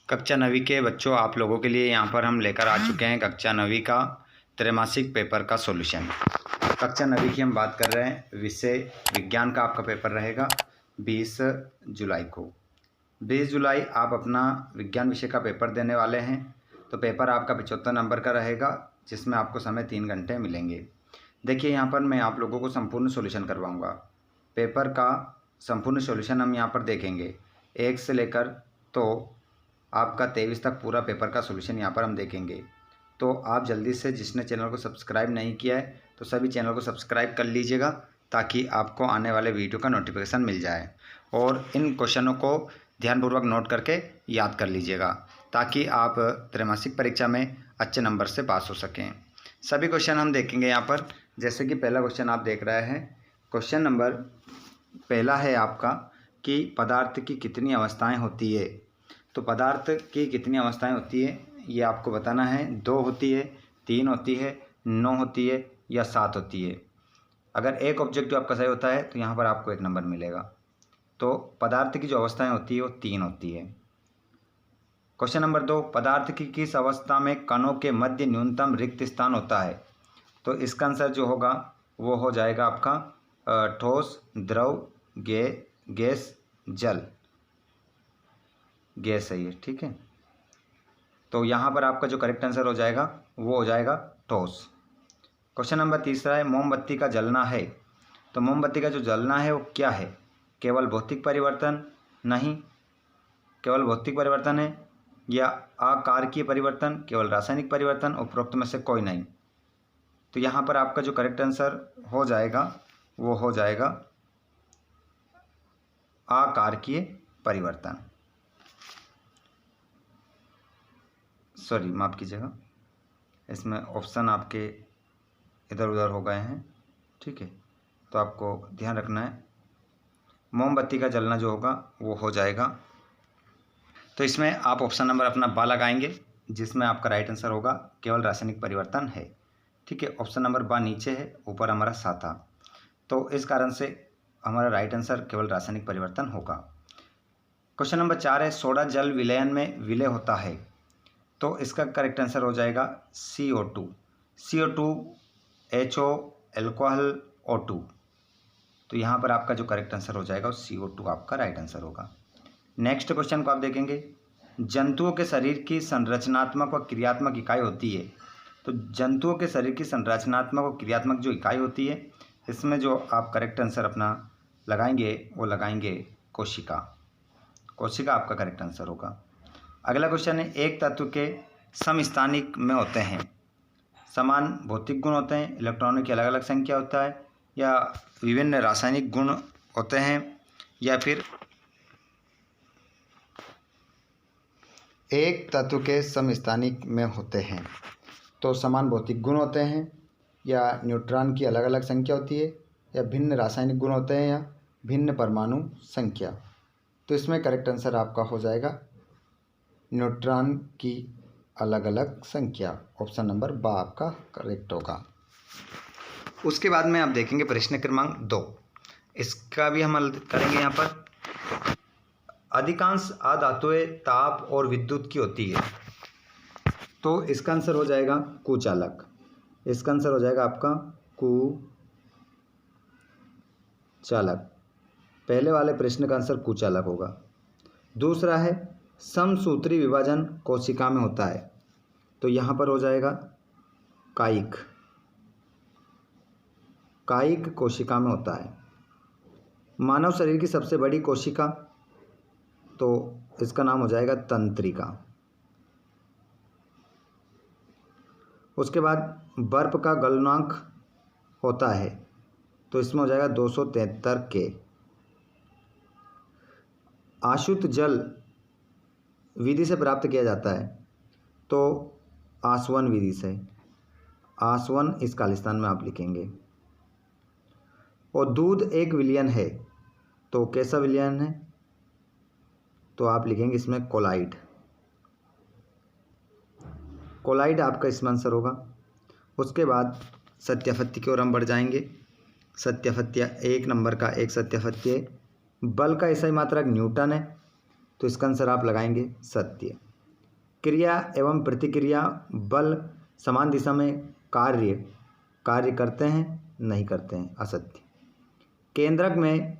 कक्षा 9वीं के बच्चों, आप लोगों के लिए यहाँ पर हम लेकर आ चुके हैं कक्षा 9वीं का त्रैमासिक पेपर का सॉल्यूशन। कक्षा 9वीं की हम बात कर रहे हैं। विषय विज्ञान का आपका पेपर रहेगा 20 जुलाई को। 20 जुलाई आप अपना विज्ञान विषय का पेपर देने वाले हैं। तो पेपर आपका 75 नंबर का रहेगा, जिसमें आपको समय 3 घंटे मिलेंगे। देखिए, यहाँ पर मैं आप लोगों को संपूर्ण सॉल्यूशन करवाऊँगा। पेपर का संपूर्ण सॉल्यूशन हम यहाँ पर देखेंगे 1 से लेकर तो आपका 23 तक पूरा पेपर का सॉल्यूशन यहाँ पर हम देखेंगे। तो आप जल्दी से, जिसने चैनल को सब्सक्राइब नहीं किया है तो सभी चैनल को सब्सक्राइब कर लीजिएगा, ताकि आपको आने वाले वीडियो का नोटिफिकेशन मिल जाए। और इन क्वेश्चनों को ध्यानपूर्वक नोट करके याद कर लीजिएगा, ताकि आप त्रैमासिक परीक्षा में अच्छे नंबर से पास हो सकें। सभी क्वेश्चन हम देखेंगे यहाँ पर। जैसे कि पहला क्वेश्चन आप देख रहे हैं। क्वेश्चन नंबर पहला है आपका कि पदार्थ की कितनी अवस्थाएँ होती है। तो पदार्थ की कितनी अवस्थाएं होती है ये आपको बताना है। 2 होती है, 3 होती है, 9 होती है या 7 होती है। अगर एक ऑब्जेक्टिव आपका सही होता है तो यहाँ पर आपको 1 नंबर मिलेगा। तो पदार्थ की जो अवस्थाएं होती है वो 3 होती है। क्वेश्चन नंबर 2, पदार्थ की किस अवस्था में कणों के मध्य न्यूनतम रिक्त स्थान होता है। तो इसका आंसर जो होगा वो हो जाएगा आपका ठोस, द्रव, गैस, जल। गैस है ये, ठीक है। तो यहाँ पर आपका जो करेक्ट आंसर हो जाएगा वो हो जाएगा ठोस। क्वेश्चन नंबर तीसरा है, मोमबत्ती का जलना है। तो मोमबत्ती का जो जलना है वो क्या है। केवल भौतिक परिवर्तन, नहीं केवल भौतिक परिवर्तन है, या आकारकीय परिवर्तन, केवल रासायनिक परिवर्तन, उपरोक्त में से कोई नहीं। तो यहाँ पर आपका जो करेक्ट आंसर हो जाएगा वो हो जाएगा आकारकीय परिवर्तन। सॉरी, माफ़ कीजिएगा, इसमें ऑप्शन आपके इधर उधर हो गए हैं, ठीक है। तो आपको ध्यान रखना है, मोमबत्ती का जलना जो होगा वो हो जाएगा। तो इसमें आप ऑप्शन नंबर अपना बा लगाएंगे, जिसमें आपका राइट आंसर होगा केवल रासायनिक परिवर्तन है, ठीक है। ऑप्शन नंबर बा नीचे है, ऊपर हमारा सा था, तो इस कारण से हमारा राइट आंसर केवल रासायनिक परिवर्तन होगा। क्वेश्चन नंबर 4 है, सोडा जल विलयन में विलय होता है। तो इसका करेक्ट आंसर हो जाएगा CO2। CO2, HO, alcohol, O2। तो यहाँ पर आपका जो करेक्ट आंसर हो जाएगा वो CO2 आपका राइट आंसर होगा। नेक्स्ट क्वेश्चन को आप देखेंगे, जंतुओं के शरीर की संरचनात्मक व क्रियात्मक इकाई होती है। तो जंतुओं के शरीर की संरचनात्मक और क्रियात्मक जो इकाई होती है, इसमें जो आप करेक्ट आंसर अपना लगाएंगे वो लगाएंगे कोशिका। कोशिका आपका करेक्ट आंसर होगा। अगला क्वेश्चन है, एक तत्व के समस्थानिक में होते हैं। समान भौतिक गुण होते हैं, इलेक्ट्रॉनों की अलग अलग संख्या होता है, या विभिन्न रासायनिक गुण होते हैं, या फिर एक तत्व के समस्थानिक में होते हैं। तो समान भौतिक गुण होते हैं, या न्यूट्रॉन की अलग अलग संख्या होती है, या भिन्न रासायनिक गुण होते हैं, या भिन्न परमाणु संख्या। तो इसमें करेक्ट आंसर आपका हो जाएगा न्यूट्रॉन की अलग अलग संख्या। ऑप्शन नंबर बा आपका करेक्ट होगा। उसके बाद में आप देखेंगे प्रश्न क्रमांक 2, इसका भी हम हल करेंगे। यहाँ पर अधिकांश अधातुएं ताप और विद्युत की होती है। तो इसका आंसर हो जाएगा कुचालक। इसका आंसर हो जाएगा आपका कुचालक। पहले वाले प्रश्न का आंसर कुचालक होगा। दूसरा है, समसूत्री विभाजन कोशिका में होता है। तो यहाँ पर हो जाएगा कायिक। कायिक कोशिका में होता है। मानव शरीर की सबसे बड़ी कोशिका, तो इसका नाम हो जाएगा तंत्रिका। उसके बाद बर्फ का गलनांक होता है, तो इसमें हो जाएगा 273 के। आशुत जल विधि से प्राप्त किया जाता है, तो आसवन विधि से। आसवन इस खालिस्तान में आप लिखेंगे। और दूध एक विलयन है, तो कैसा विलयन है, तो आप लिखेंगे इसमें कोलाइड। कोलाइड आपका इसमें आंसर होगा। उसके बाद सत्यापत्ति की ओर हम बढ़ जाएंगे। सत्यापत्य 1 नंबर का एक सत्यापत्य, बल का एसआई मात्रक न्यूटन है, तो इसका आंसर आप लगाएंगे सत्य। क्रिया एवं प्रतिक्रिया बल समान दिशा में कार्य करते हैं, नहीं करते हैं, असत्य। केंद्रक में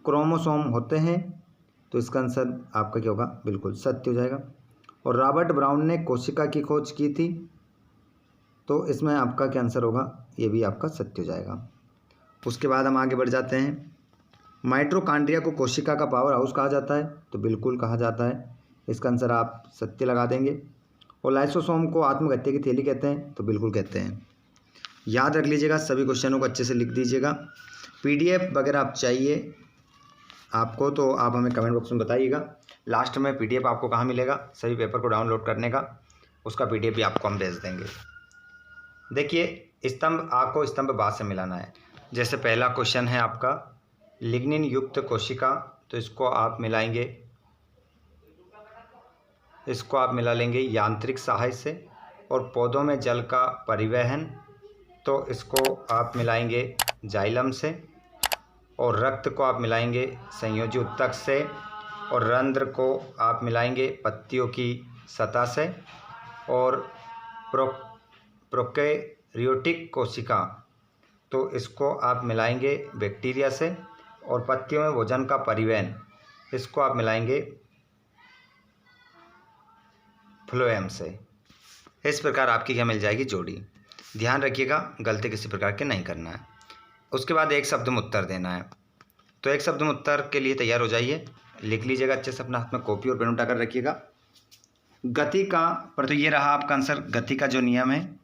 क्रोमोसोम होते हैं, तो इसका आंसर आपका क्या होगा, बिल्कुल सत्य हो जाएगा। और रॉबर्ट ब्राउन ने कोशिका की खोज की थी, तो इसमें आपका क्या आंसर होगा, ये भी आपका सत्य हो जाएगा। उसके बाद हम आगे बढ़ जाते हैं। माइटोकॉन्ड्रिया को कोशिका का पावर हाउस कहा जाता है, तो बिल्कुल कहा जाता है, इसका आंसर आप सत्य लगा देंगे। और लाइसोसोम को आत्महत्या की थैली कहते हैं, तो बिल्कुल कहते हैं। याद रख लीजिएगा, सभी क्वेश्चनों को अच्छे से लिख दीजिएगा। पीडीएफ वगैरह आप चाहिए आपको तो आप हमें कमेंट बॉक्स में बताइएगा। लास्ट में पीडीएफ आपको कहाँ मिलेगा, सभी पेपर को डाउनलोड करने का, उसका पीडीएफ भी आपको हम भेज देंगे। देखिए, स्तंभ आ को स्तंभ बा से मिलाना है। जैसे पहला क्वेश्चन है आपका लिग्निन युक्त कोशिका, तो इसको आप मिला लेंगे यांत्रिक सहायता से। और पौधों में जल का परिवहन, तो इसको आप मिलाएंगे जाइलम से। और रक्त को आप मिलाएंगे संयोजी ऊतक से। और रंध्र को आप मिलाएंगे पत्तियों की सतह से। और प्रोकैरियोटिक कोशिका, तो इसको आप मिलाएंगे बैक्टीरिया से। और पत्तियों में भोजन का परिवहन, इसको आप मिलाएंगे फ्लोएम से। इस प्रकार आपकी क्या मिल जाएगी, जोड़ी। ध्यान रखिएगा, गलती किसी प्रकार के नहीं करना है। उसके बाद एक शब्द में उत्तर देना है, तो एक शब्द में उत्तर के लिए तैयार हो जाइए। लिख लीजिएगा अच्छे से, अपना हाथ में कॉपी और पेन उठाकर रखिएगा। गति का तो ये रहा आपका आंसर, गति का जो नियम है।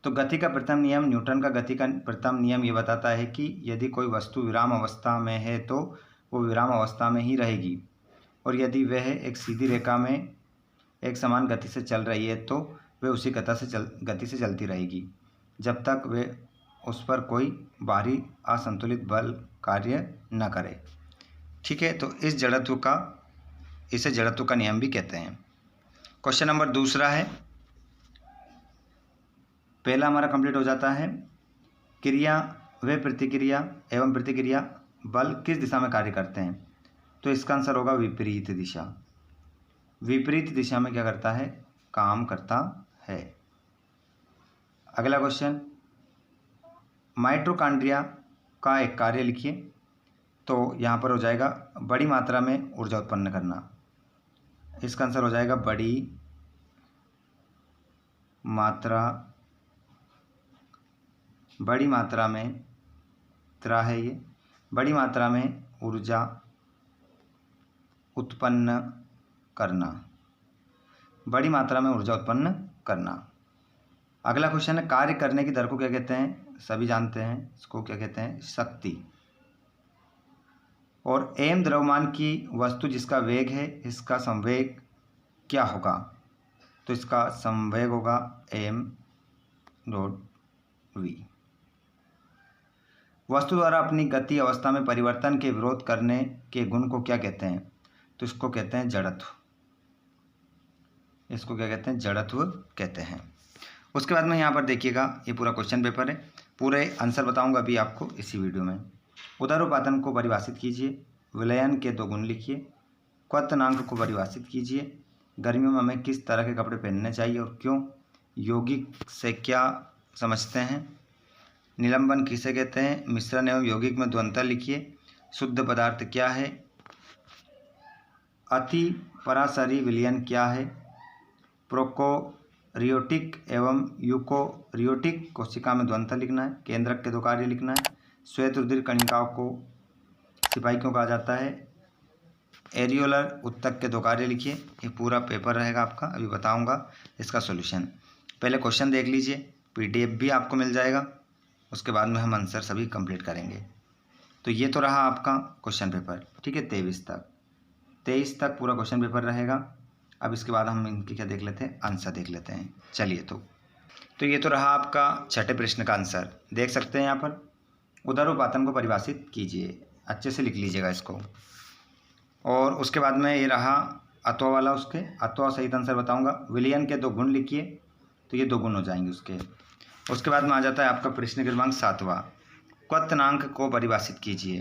तो गति का प्रथम नियम, न्यूटन का गति का प्रथम नियम ये बताता है कि यदि कोई वस्तु विराम अवस्था में है तो वो विराम अवस्था में ही रहेगी। और यदि वह एक सीधी रेखा में एक समान गति से चल रही है तो वह उसी गति से चलती रहेगी जब तक वे उस पर कोई बाहरी असंतुलित बल कार्य न करे। ठीक है, तो इसे जड़त्व का नियम भी कहते हैं। क्वेश्चन नंबर दूसरा है, पहला हमारा कंप्लीट हो जाता है। क्रिया व प्रतिक्रिया एवं प्रतिक्रिया बल किस दिशा में कार्य करते हैं, तो इसका आंसर होगा विपरीत दिशा। विपरीत दिशा में क्या करता है, काम करता है। अगला क्वेश्चन, माइटोकॉन्ड्रिया का एक कार्य लिखिए, तो यहाँ पर हो जाएगा बड़ी मात्रा में ऊर्जा उत्पन्न करना। इसका आंसर हो जाएगा बड़ी मात्रा में त्रा है ये, बड़ी मात्रा में ऊर्जा उत्पन्न करना, बड़ी मात्रा में ऊर्जा उत्पन्न करना। अगला क्वेश्चन है, कार्य करने की दर को क्या कहते हैं, सभी जानते हैं, इसको क्या कहते हैं, शक्ति। और एम द्रव्यमान की वस्तु जिसका वेग है, इसका संवेग क्या होगा, तो इसका संवेग होगा m.v। वस्तु द्वारा अपनी गति अवस्था में परिवर्तन के विरोध करने के गुण को क्या कहते हैं, तो इसको कहते हैं जड़त्व। इसको क्या कहते हैं, जड़त्व कहते हैं। उसके बाद में यहाँ पर देखिएगा, ये पूरा क्वेश्चन पेपर है, पूरे आंसर बताऊंगा अभी आपको इसी वीडियो में। उदरोपातन को परिभाषित कीजिए, विलयन के 2 गुण लिखिए, क्वथनांक को परिभाषित कीजिए, गर्मियों में हमें किस तरह के कपड़े पहनने चाहिए और क्यों, यौगिक से क्या समझते हैं, निलंबन किसे कहते हैं, मिश्रण एवं यौगिक में 2 अंतर लिखिए, शुद्ध पदार्थ क्या है, अति पराशरी विलयन क्या है, प्रोकैरियोटिक एवं यूकैरियोटिक कोशिका में 2 अंतर लिखना है, केंद्रक के 2 कार्य लिखना है, श्वेत रुधिर कणिकाओं को सिपाही क्यों कहा जाता है, एरियोलर उत्तक के 2 कार्य लिखिए। ये पूरा पेपर रहेगा आपका, अभी बताऊंगा इसका सॉल्यूशन। पहले क्वेश्चन देख लीजिए, पीडीएफ भी आपको मिल जाएगा, उसके बाद में हम आंसर सभी कंप्लीट करेंगे। तो ये तो रहा आपका क्वेश्चन पेपर, ठीक है, 23 तक पूरा क्वेश्चन पेपर रहेगा। अब इसके बाद हम इनकी क्या देख लेते हैं, आंसर देख लेते हैं। चलिए, तो ये तो रहा आपका 6ठे प्रश्न का आंसर, देख सकते हैं यहाँ पर। उदरोपातन को परिभाषित कीजिए, अच्छे से लिख लीजिएगा इसको। और उसके बाद में ये रहा अत्वा वाला, उसके अत्वा सहित आंसर बताऊंगा। विलयन के 2 गुण लिखिए, तो ये 2 गुण हो जाएंगे उसके। उसके बाद में आ जाता है आपका प्रश्न क्रमांक 7वां, क्वथनांक को परिभाषित कीजिए,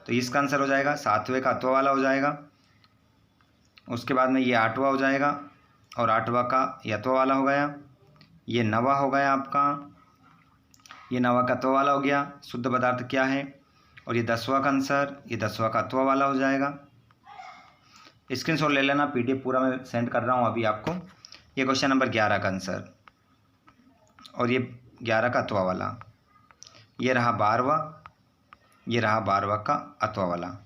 तो इसका आंसर हो जाएगा 7वें का अत्वा वाला हो जाएगा। उसके बाद में ये 8वां हो जाएगा। और 8वां का यत्वा वाला हो गया, ये 9वां हो गया आपका, ये 9वां का अत्वा वाला हो गया, शुद्ध पदार्थ क्या है, और ये 10वां का आंसर, ये 10वां का अत्वा वाला हो जाएगा। स्क्रीनशॉट ले लेना, PDF पूरा मैं सेंड कर रहा हूँ अभी आपको। ये क्वेश्चन नंबर 11 का आंसर, और ये 11 का अत्वा वाला, ये रहा 12वां, ये रहा 12वां का अत्वा वाला,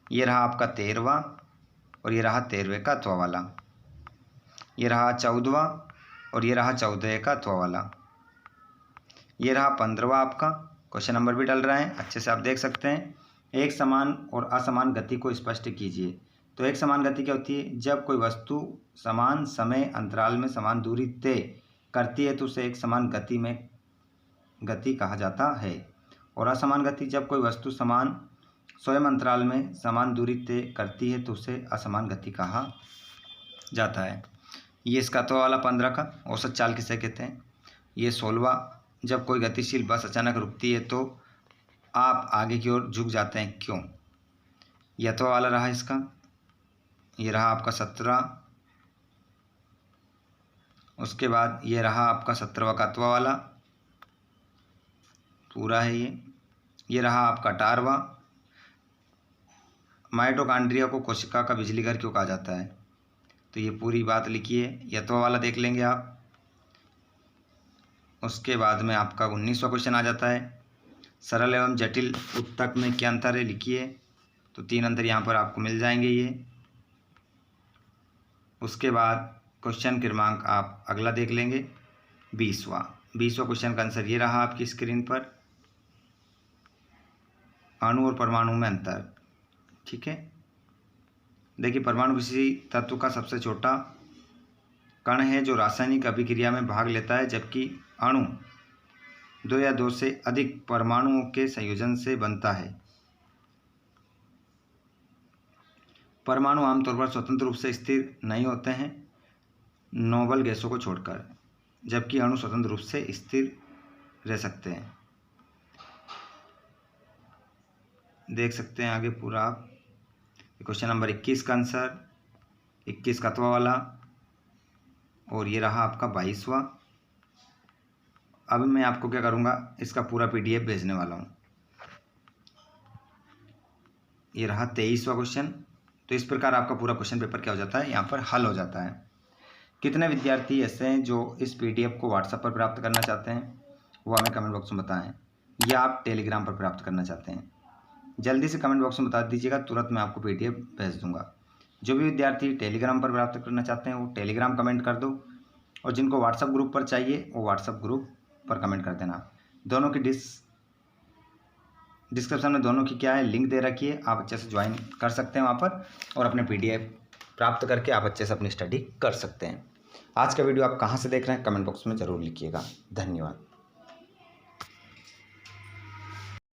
ये रहा आपका 13वां, और ये रहा 13वें का अत्वा वाला, ये रहा 14वां, और ये रहा 14वें का अत्वा वाला, ये रहा 15वां आपका। क्वेश्चन नंबर भी डल रहा है, अच्छे से आप देख सकते हैं। एक समान और असमान गति को स्पष्ट कीजिए। तो एक समान गति क्या होती है, जब कोई वस्तु समान समय अंतराल में समान दूरी तय करती है तो उसे एक समान गति में गति कहा जाता है। और असमान गति, जब कोई वस्तु समान स्वयं अंतराल में समान दूरी तय करती है तो उसे असमान गति कहा जाता है। ये इसका तो वाला 15 का औसत चाल किसे कहते हैं। ये 16वां, जब कोई गतिशील बस अचानक रुकती है तो आप आगे की ओर झुक जाते हैं, क्यों। यह तो वाला रहा इसका, ये रहा आपका 17, उसके बाद ये रहा आपका 17वां का अत्वा वाला पूरा है, ये रहा आपका 18वां। माइटोकॉन्ड्रिया को कोशिका का बिजली घर क्यों कहा जाता है, तो ये पूरी बात लिखिए, यत्वा वाला देख लेंगे आप। उसके बाद में आपका 19वां क्वेश्चन आ जाता है, सरल एवं जटिल उत्तक में क्या अंतर है, लिखिए। तो 3 अंतर यहाँ पर आपको मिल जाएंगे ये। उसके बाद क्वेश्चन क्रमांक आप अगला देख लेंगे, 20वां क्वेश्चन का आंसर ये रहा आपकी स्क्रीन पर, अणु और परमाणु में अंतर। ठीक है, देखिए परमाणु किसी तत्व का सबसे छोटा कण है जो रासायनिक अभिक्रिया में भाग लेता है, जबकि अणु 2 या 2 से अधिक परमाणुओं के संयोजन से बनता है। परमाणु आमतौर पर स्वतंत्र रूप से स्थिर नहीं होते हैं नोबल गैसों को छोड़कर, जबकि अणु स्वतंत्र रूप से स्थिर रह सकते हैं। देख सकते हैं आगे पूरा आप। क्वेश्चन नंबर 21 का आंसर, 21 का अत्वा वाला, और ये रहा आपका 22वां। अब मैं आपको क्या करूँगा, इसका पूरा PDF भेजने वाला हूँ। ये रहा 23वां क्वेश्चन। तो इस प्रकार आपका पूरा क्वेश्चन पेपर क्या हो जाता है, यहाँ पर हल हो जाता है। कितने विद्यार्थी ऐसे हैं जो इस PDF को WhatsApp पर प्राप्त करना चाहते हैं, वो हमें कमेंट बॉक्स में बताएं, या आप टेलीग्राम पर प्राप्त करना चाहते हैं। जल्दी से कमेंट बॉक्स में बता दीजिएगा, तुरंत मैं आपको PDF भेज दूंगा। जो भी विद्यार्थी टेलीग्राम पर प्राप्त करना चाहते हैं वो टेलीग्राम कमेंट कर दो, और जिनको WhatsApp ग्रुप पर चाहिए वो WhatsApp ग्रुप पर कमेंट कर देना। दोनों की डिस्क्रिप्शन में दोनों की क्या है लिंक दे रखी है, आप अच्छे से ज्वाइन कर सकते हैं वहाँ पर, और अपने PDF प्राप्त करके आप अच्छे से अपनी स्टडी कर सकते हैं। आज का वीडियो आप कहाँ से देख रहे हैं कमेंट बॉक्स में ज़रूर लिखिएगा। धन्यवाद।